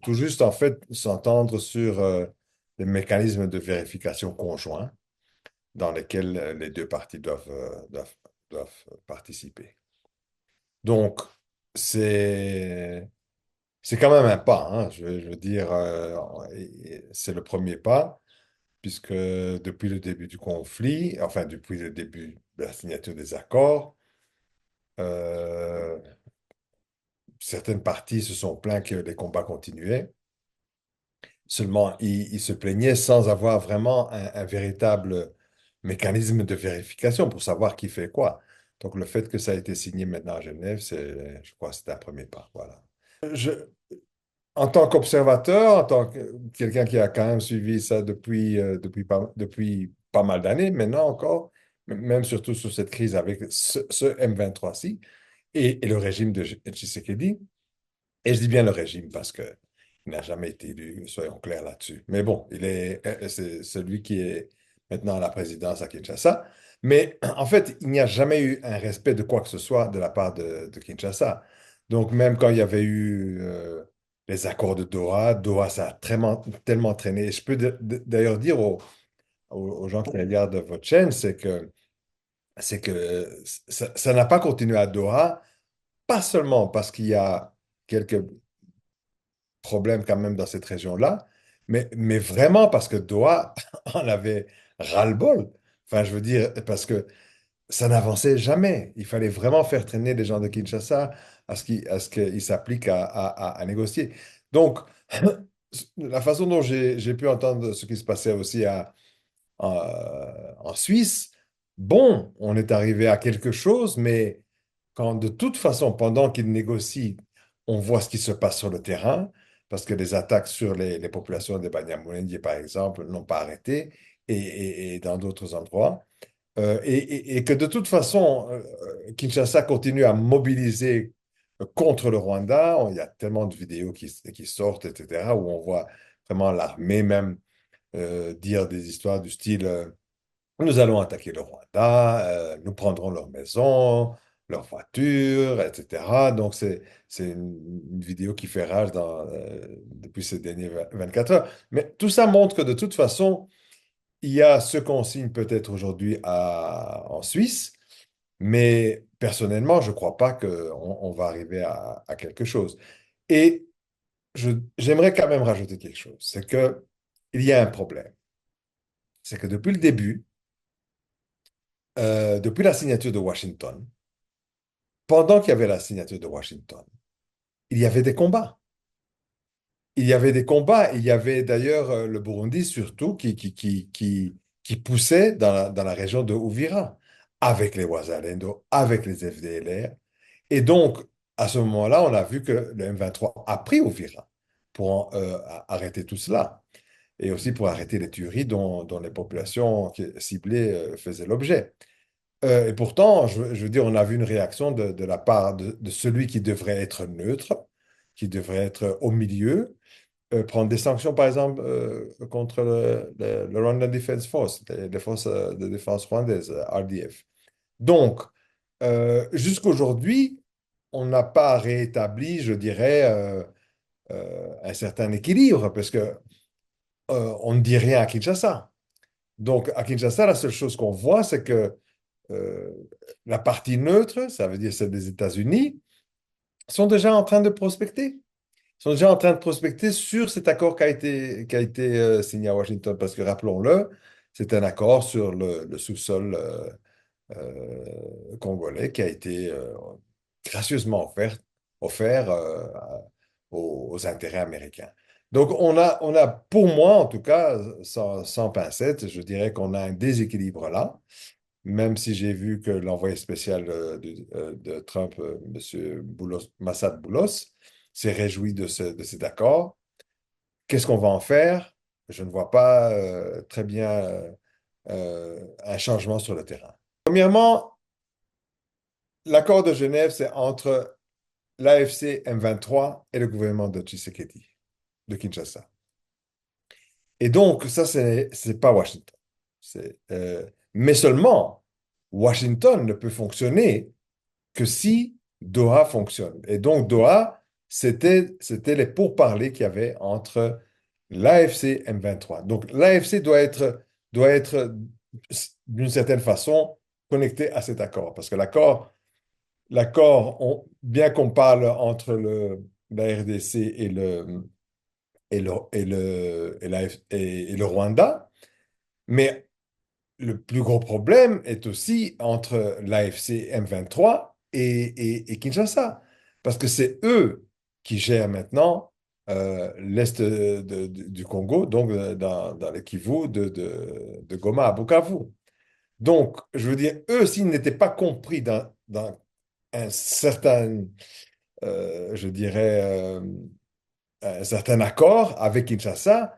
tout juste en fait s'entendre sur les mécanismes de vérification conjoints dans lesquels les deux parties doivent participer. Donc, c'est c'est quand même un pas, hein. Je veux dire, c'est le premier pas, puisque depuis le début du conflit, enfin depuis le début de la signature des accords, euh, certaines parties se sont plaintes que les combats continuaient. Seulement, ils se plaignaient sans avoir vraiment un véritable mécanisme de vérification pour savoir qui fait quoi. Donc, le fait que ça a été signé maintenant à Genève, je crois que c'est un premier pas. Voilà. Je, En tant qu'observateur, en tant que quelqu'un qui a quand même suivi ça depuis pas mal d'années, maintenant encore, même surtout sur cette crise avec ce M23-ci et le régime de Tshisekedi, et je dis bien le régime parce que il n'a jamais été élu, soyons clairs là-dessus. Mais bon, c'est celui qui est maintenant à la présidence à Kinshasa. Mais en fait, il n'y a jamais eu un respect de quoi que ce soit de la part de Kinshasa. Donc même quand il y avait eu les accords de Doha, Doha, ça a tellement traîné. Et je peux d'ailleurs dire aux gens qui regardent votre chaîne, c'est que ça n'a pas continué à Doha, pas seulement parce qu'il y a quelques problème quand même dans cette région-là, mais vraiment parce que Doha en avait ras-le-bol. Enfin, je veux dire, parce que ça n'avançait jamais. Il fallait vraiment faire traîner les gens de Kinshasa à ce qu'ils s'appliquent à négocier. Donc, la façon dont j'ai pu entendre ce qui se passait aussi en Suisse, bon, on est arrivé à quelque chose, mais quand de toute façon, pendant qu'ils négocient, on voit ce qui se passe sur le terrain, parce que les attaques sur les populations des Banyamulenge, par exemple, n'ont pas arrêté, et dans d'autres endroits, et que de toute façon, Kinshasa continue à mobiliser contre le Rwanda. Il y a tellement de vidéos qui sortent, etc., où on voit vraiment l'armée même dire des histoires du style nous allons attaquer le Rwanda, nous prendrons leurs maisons, leurs voitures, etc. Donc, c'est une vidéo qui fait rage depuis ces derniers 24 heures. Mais tout ça montre que de toute façon, il y a ce qu'on signe peut-être aujourd'hui en Suisse, mais personnellement, je ne crois pas qu'on va arriver à quelque chose. Et j'aimerais quand même rajouter quelque chose, c'est que il y a un problème. C'est que depuis le début, depuis la signature de Washington, pendant qu'il y avait la signature de Washington, il y avait des combats. Il y avait des combats. Il y avait d'ailleurs le Burundi surtout qui poussait dans la région de Uvira avec les Wazalendo, avec les FDLR. Et donc, à ce moment-là, on a vu que le M23 a pris Uvira pour arrêter tout cela et aussi pour arrêter les tueries dont les populations ciblées faisaient l'objet. Et pourtant, je veux dire, on a vu une réaction de la part de celui qui devrait être neutre, qui devrait être au milieu, prendre des sanctions, par exemple, contre le Rwandan Defense Force, les forces de défense rwandaises, RDF. Donc, jusqu'aujourd'hui, on n'a pas rétabli, je dirais, un certain équilibre, parce que on ne dit rien à Kinshasa. Donc, à Kinshasa, la seule chose qu'on voit, c'est que euh, la partie neutre, ça veut dire celle des États-Unis, sont déjà en train de prospecter. Ils sont déjà en train de prospecter sur cet accord qui a été signé à Washington, parce que rappelons-le, c'est un accord sur le sous-sol congolais qui a été gracieusement offert aux intérêts américains. Donc, pour moi, en tout cas, sans pincettes, je dirais qu'on a un déséquilibre là, même si j'ai vu que l'envoyé spécial de Trump, M. Massad Boulos, s'est réjoui de cet accord. Qu'est-ce qu'on va en faire? Je ne vois pas très bien un changement sur le terrain. Premièrement, l'accord de Genève, c'est entre l'AFC M23 et le gouvernement de Tshisekedi, de Kinshasa. Et donc, ça, c'est pas Washington. Mais seulement, Washington ne peut fonctionner que si Doha fonctionne. Et donc, Doha, c'était les pourparlers qu'il y avait entre l'AFC et M23. Donc l'AFC doit être d'une certaine façon connecté à cet accord, parce que l'accord, bien qu'on parle entre la RDC et le Rwanda, mais le plus gros problème est aussi entre l'AFC M23 et Kinshasa, parce que c'est eux qui gèrent maintenant l'Est du Congo, donc dans le Kivu, de Goma à Bukavu. Donc, je veux dire, eux, s'ils n'étaient pas compris dans un certain, je dirais, un certain accord avec Kinshasa,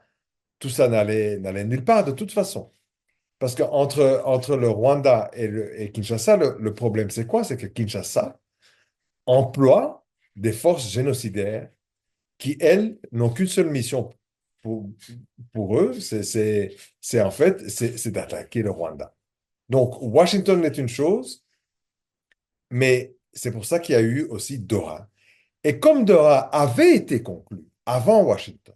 tout ça n'allait nulle part de toute façon. Parce qu'entre le Rwanda et Kinshasa, le problème, c'est quoi? C'est que Kinshasa emploie des forces génocidaires qui, elles, n'ont qu'une seule mission pour, pour eux, c'est en fait, c'est d'attaquer le Rwanda. Donc, Washington est une chose, mais c'est pour ça qu'il y a eu aussi Doha. Et comme Doha avait été conclu avant Washington,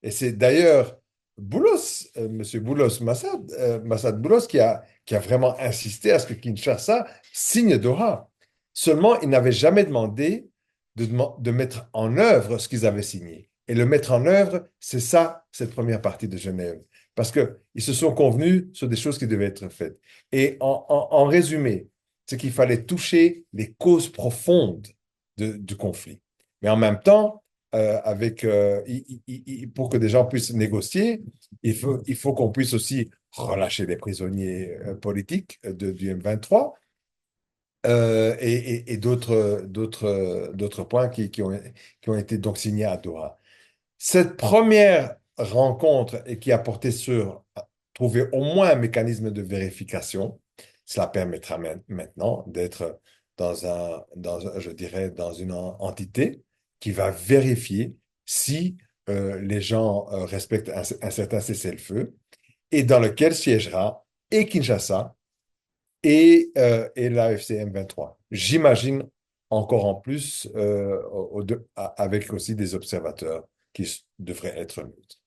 et c'est d'ailleurs Boulos, Monsieur Boulos Massad, Massad Boulos, qui a vraiment insisté à ce que Kinshasa signe Doha. Seulement, il n'avait jamais demandé de mettre en œuvre ce qu'ils avaient signé. Et le mettre en œuvre, c'est ça, cette première partie de Genève. Parce qu'ils se sont convenus sur des choses qui devaient être faites. Et en résumé, c'est qu'il fallait toucher les causes profondes du conflit. Mais en même temps, pour que des gens puissent négocier, il faut qu'on puisse aussi relâcher les prisonniers politiques du M23 et d'autres points qui ont été donc signés à Doha. Cette première rencontre et qui a porté sur trouver au moins un mécanisme de vérification, cela permettra maintenant d'être je dirais, dans une entité qui va vérifier si les gens respectent un certain cessez-le-feu et dans lequel siégera et Kinshasa et l'AFC M23. J'imagine encore en plus avec aussi des observateurs qui devraient être neutres.